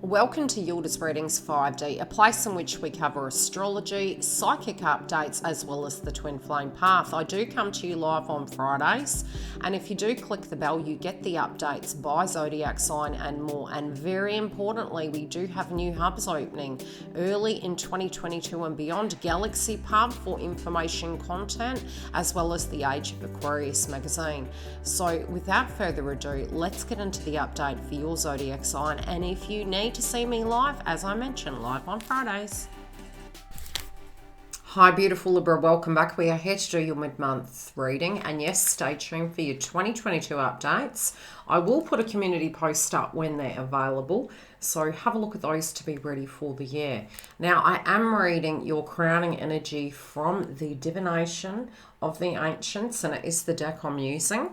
Welcome to YILDIZ Readings 5D, a place in which we cover astrology, psychic updates, as well as the twin flame path. I do come to you live on Fridays, and if you do click the bell, you get the updates by zodiac sign and more. And very importantly, we do have new hubs opening early in 2022 and beyond. Galaxy Pub for information content, as well as the Age of Aquarius magazine. So without further ado, let's get into the update for your zodiac sign. And if you need to see me live, as I mentioned, live on Fridays. Hi beautiful Libra, welcome back. We are here to do your mid-month reading, and yes, stay tuned for your 2022 updates. I will put a community post up when they're available, so have a look at those to be ready for the year. Now, I am reading your crowning energy from the Divination of the Ancients, and it is the deck I'm using.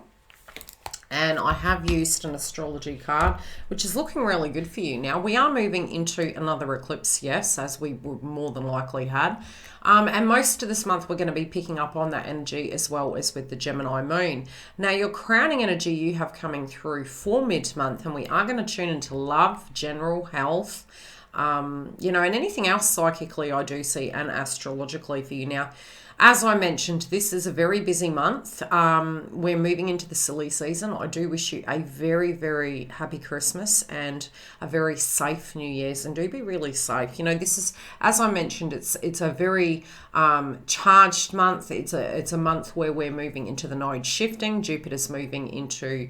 And I have used an astrology card, which is looking really good for you. Now, we are moving into another eclipse, yes, as we would more than likely had. And most of this month, we're going to be picking up on that energy as well as with the Gemini moon. Now, your crowning energy you have coming through for mid-month, and we are going to tune into love, general health, and anything else psychically I do see and astrologically for you. Now, as I mentioned, this is a very busy month. We're moving into the silly season. I do wish you a very, very happy Christmas and a very safe New Year's, and do be really safe. This is, as I mentioned, it's a very charged month. It's a month where we're moving into the node shifting. Jupiter's moving into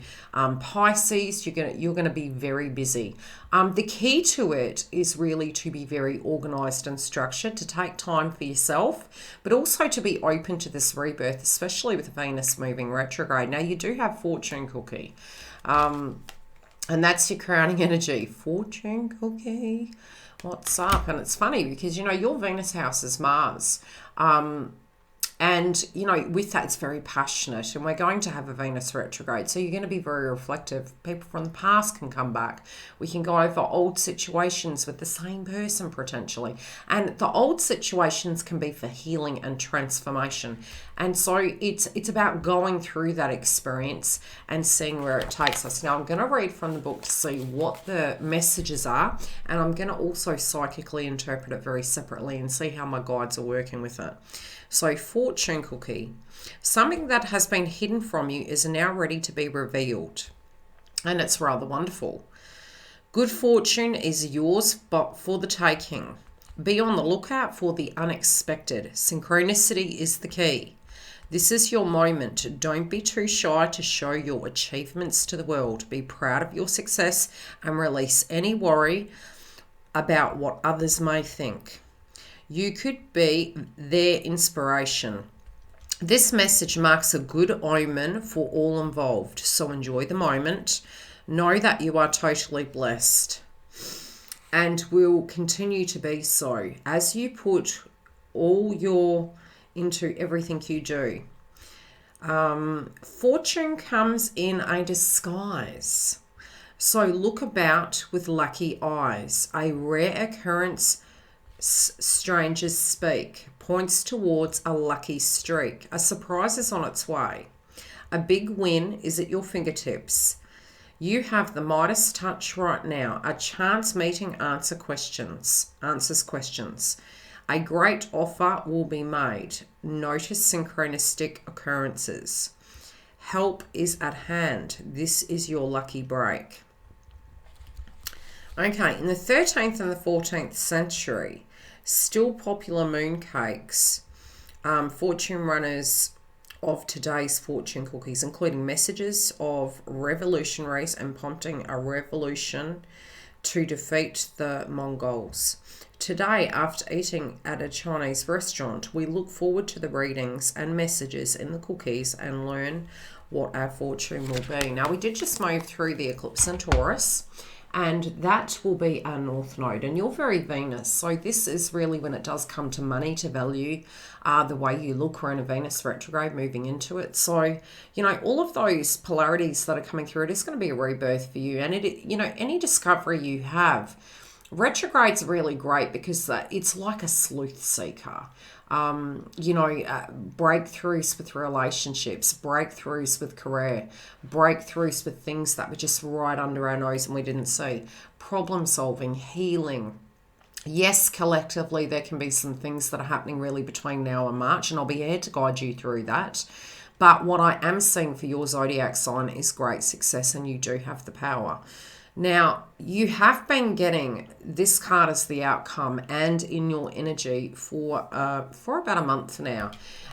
Pisces. You're gonna be very busy. The key to it is really to be very organized and structured, to take time for yourself, but also to be open to this rebirth, especially with Venus moving retrograde. Now, you do have Fortune Cookie, and that's your crowning energy. Fortune Cookie, what's up? And it's funny because, your Venus house is Mars. And, with that, it's very passionate, and we're going to have a Venus retrograde. So you're going to be very reflective. People from the past can come back. We can go over old situations with the same person potentially. And the old situations can be for healing and transformation. And so it's about going through that experience and seeing where it takes us. Now, I'm going to read from the book to see what the messages are. And I'm going to also psychically interpret it very separately and see how my guides are working with it. So, Fortune Cookie. Something that has been hidden from you is now ready to be revealed. And it's rather wonderful. Good fortune is yours, but for the taking. Be on the lookout for the unexpected. Synchronicity is the key. This is your moment. Don't be too shy to show your achievements to the world. Be proud of your success and release any worry about what others may think. You could be their inspiration. This message marks a good omen for all involved, so enjoy the moment. Know that you are totally blessed and will continue to be so as you put all your into everything you do. Fortune comes in a disguise, so look about with lucky eyes. A rare occurrence, strangers speak, points towards a lucky streak. A surprise is on its way. A big win is at your fingertips. You have the Midas touch right now. A chance meeting answers questions. A great offer will be made. Notice synchronistic occurrences. Help is at hand. This is your lucky break. Okay, in the 13th and the 14th century, still popular mooncakes, fortune runners of today's fortune cookies, including messages of revolutionaries and prompting a revolution to defeat the Mongols. Today, after eating at a Chinese restaurant, we look forward to the readings and messages in the cookies and learn what our fortune will be. Now, we did just move through the eclipse in Taurus, and that will be our North Node, and you're very Venus. So this is really when it does come to money, to value, the way you look. We're in a Venus retrograde moving into it. So, all of those polarities that are coming through, it is going to be a rebirth for you. And any discovery you have, retrograde's really great because it's like a sleuth seeker. breakthroughs with relationships, breakthroughs with career, breakthroughs with things that were just right under our nose and we didn't see, problem solving, healing. Yes, collectively, there can be some things that are happening really between now and March, and I'll be here to guide you through that. But what I am seeing for your zodiac sign is great success, and you do have the power. Now, you have been getting this card as the outcome and in your energy for about a month now.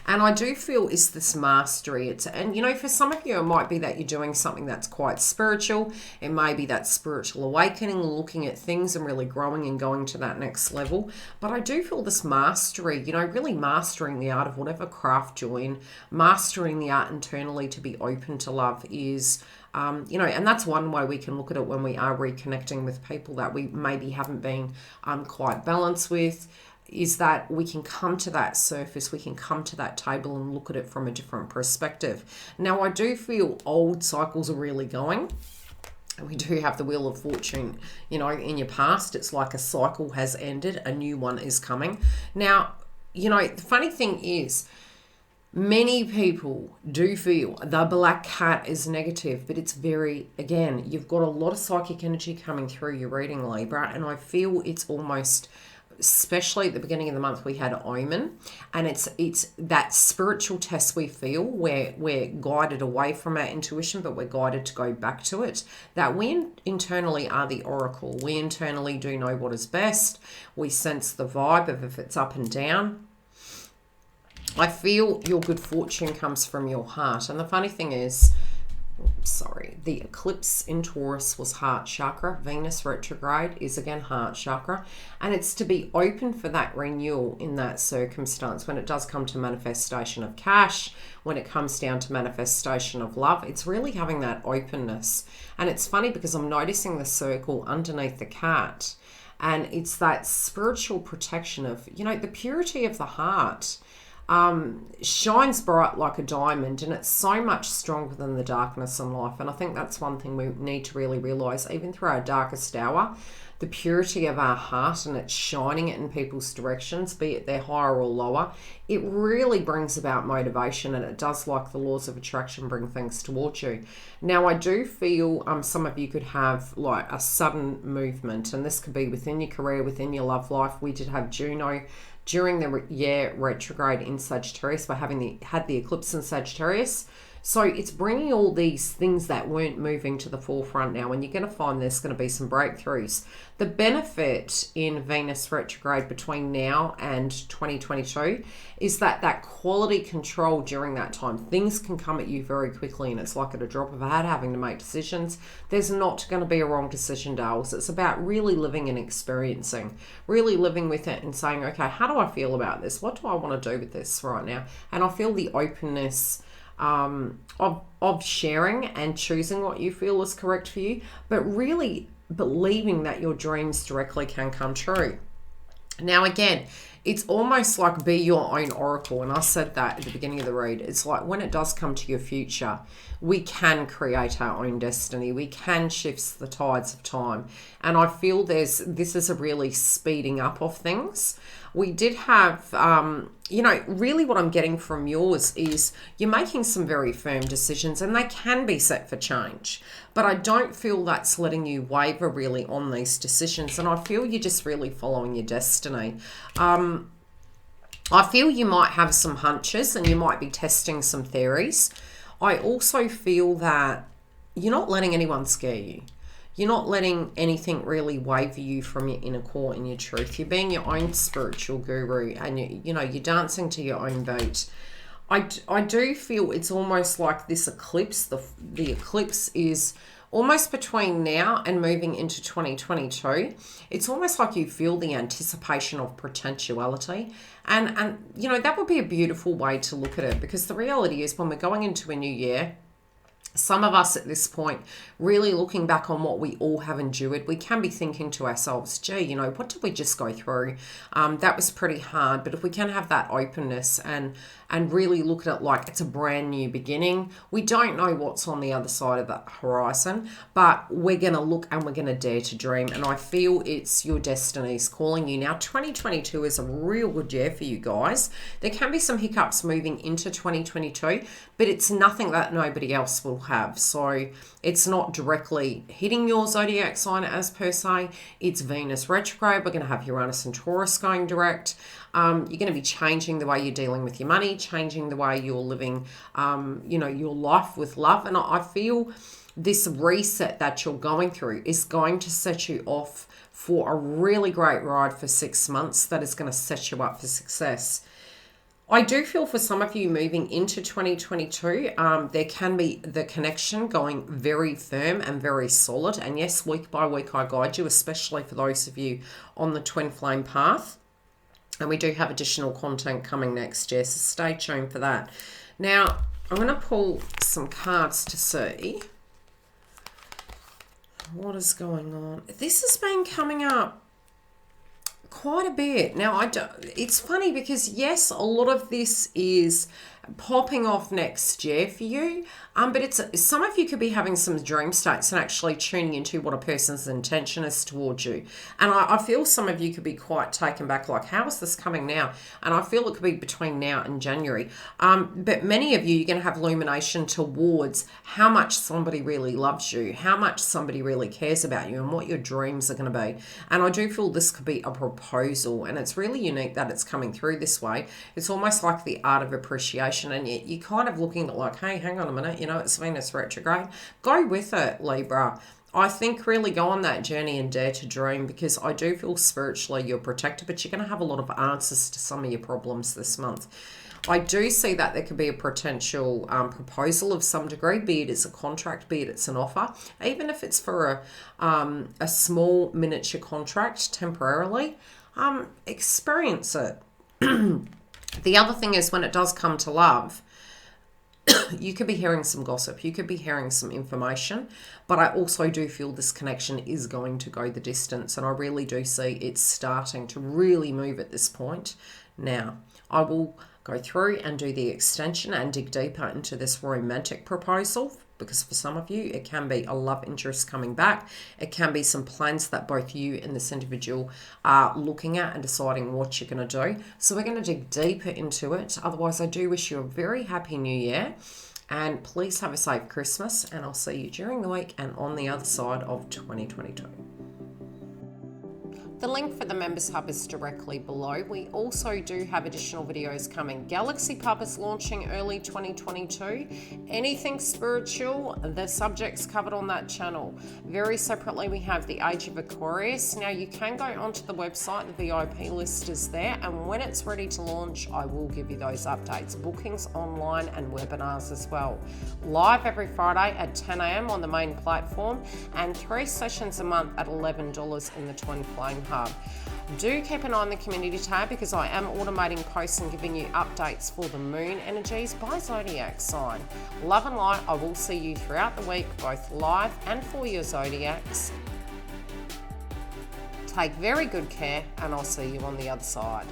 And I do feel it's this mastery. And for some of you, it might be that you're doing something that's quite spiritual. It may be that spiritual awakening, looking at things and really growing and going to that next level. But I do feel this mastery, really mastering the art of whatever craft you're in, mastering the art internally to be open to love is... and that's one way we can look at it when we are reconnecting with people that we maybe haven't been quite balanced with, is that we can come to that surface, we can come to that table and look at it from a different perspective. Now, I do feel old cycles are really going. We do have the Wheel of Fortune, in your past. It's like a cycle has ended, a new one is coming. Now, the funny thing is, many people do feel the black cat is negative, but it's again, you've got a lot of psychic energy coming through your reading, Libra, and I feel it's almost, especially at the beginning of the month, we had Omen, and it's that spiritual test we feel where we're guided away from our intuition, but we're guided to go back to it, that we internally are the oracle. We internally do know what is best. We sense the vibe of if it's up and down. I feel your good fortune comes from your heart. And the funny thing is, the eclipse in Taurus was heart chakra. Venus retrograde is again heart chakra. And it's to be open for that renewal in that circumstance. When it does come to manifestation of cash, when it comes down to manifestation of love, it's really having that openness. And it's funny because I'm noticing the circle underneath the cat. And it's that spiritual protection of, the purity of the heart. Shines bright like a diamond, and it's so much stronger than the darkness in life. And I think that's one thing we need to really realize, even through our darkest hour, the purity of our heart, and it's shining it in people's directions, be it they're higher or lower. It really brings about motivation, and it does, like the laws of attraction, bring things towards you. Now, I do feel some of you could have like a sudden movement, and this could be within your career, within your love life. We did have Juno during the year retrograde in Sagittarius by had the eclipse in Sagittarius. So it's bringing all these things that weren't moving to the forefront now, and you're going to find there's going to be some breakthroughs. The benefit in Venus retrograde between now and 2022 is that quality control during that time. Things can come at you very quickly, and it's like at a drop of a hat having to make decisions. There's not going to be a wrong decision, Dales. It's about really living and experiencing, really living with it and saying, okay, how do I feel about this? What do I want to do with this right now? And I feel the openness of sharing and choosing what you feel is correct for you, but really believing that your dreams directly can come true. Now, again, it's almost like be your own oracle. And I said that at the beginning of the read. It's like when it does come to your future, we can create our own destiny. We can shift the tides of time. And I feel this is a really speeding up of things. We did have, really what I'm getting from yours is you're making some very firm decisions, and they can be set for change. But I don't feel that's letting you waver really on these decisions. And I feel you're just really following your destiny. I feel you might have some hunches and you might be testing some theories. I also feel that you're not letting anyone scare you. You're not letting anything really waver you from your inner core and your truth. You're being your own spiritual guru, and you're dancing to your own beat. I do feel it's almost like this eclipse. The eclipse is almost between now and moving into 2022. It's almost like you feel the anticipation of potentiality. And that would be a beautiful way to look at it, because the reality is when we're going into a new year, Some of us at this point, really looking back on what we all have endured, we can be thinking to ourselves, gee, you know, what did we just go through? That was pretty hard. But if we can have that openness and really look at it like it's a brand new beginning, we don't know what's on the other side of that horizon, but we're going to look and we're going to dare to dream. And I feel it's your destiny's calling you. Now, 2022 is a real good year for you guys. There can be some hiccups moving into 2022, but it's nothing that nobody else will have. So it's not directly hitting your zodiac sign as per se. It's Venus retrograde. We're going to have Uranus and Taurus going direct. You're going to be changing the way you're dealing with your money, changing the way you're living, you know, your life with love. And I feel this reset that you're going through is going to set you off for a really great ride for 6 months that is going to set you up for success. I do feel for some of you moving into 2022, there can be the connection going very firm and very solid. And yes, week by week I guide you, especially for those of you on the twin flame path. And we do have additional content coming next year, so stay tuned for that. Now, I'm going to pull some cards to see what is going on. This has been coming up quite a bit. Now, it's funny because, yes, a lot of this is popping off next year for you, but it's some of you could be having some dream states and actually tuning into what a person's intention is towards you. And I feel some of you could be quite taken back, like, how is this coming now? And I feel it could be between now and January. But many of you, you're going to have illumination towards how much somebody really loves you, how much somebody really cares about you, and what your dreams are going to be. And I do feel this could be a proposal, and it's really unique that it's coming through this way. It's almost like the art of appreciation. And you're kind of looking at like, hey, hang on a minute, you know, it's Venus retrograde. Go with it, Libra. I think really go on that journey and dare to dream, because I do feel spiritually you're protected, but you're going to have a lot of answers to some of your problems this month. I do see that there could be a potential proposal of some degree, be it it's a contract, be it it's an offer, even if it's for a small miniature contract temporarily. Experience it. The other thing is, when it does come to love, you could be hearing some gossip, you could be hearing some information, but I also do feel this connection is going to go the distance, and I really do see it's starting to really move at this point. Now, I will go through and do the extension and dig deeper into this romantic proposal, because for some of you, it can be a love interest coming back. It can be some plans that both you and this individual are looking at and deciding what you're going to do. So we're going to dig deeper into it. Otherwise, I do wish you a very happy new year. And please have a safe Christmas. And I'll see you during the week and on the other side of 2022. The link for the Members Hub is directly below. We also do have additional videos coming. Galaxy Pub is launching early 2022. Anything spiritual, the subjects covered on that channel. Very separately, we have the Age of Aquarius. Now, you can go onto the website. The VIP list is there. And when it's ready to launch, I will give you those updates. Bookings online and webinars as well. Live every Friday at 10 a.m. on the main platform, and 3 sessions a month at $11 in the Twin Flame Hub. Do keep an eye on the community tab, because I am automating posts and giving you updates for the moon energies by zodiac sign. Love and light. I will see you throughout the week, both live and for your zodiacs. Take very good care, and I'll see you on the other side.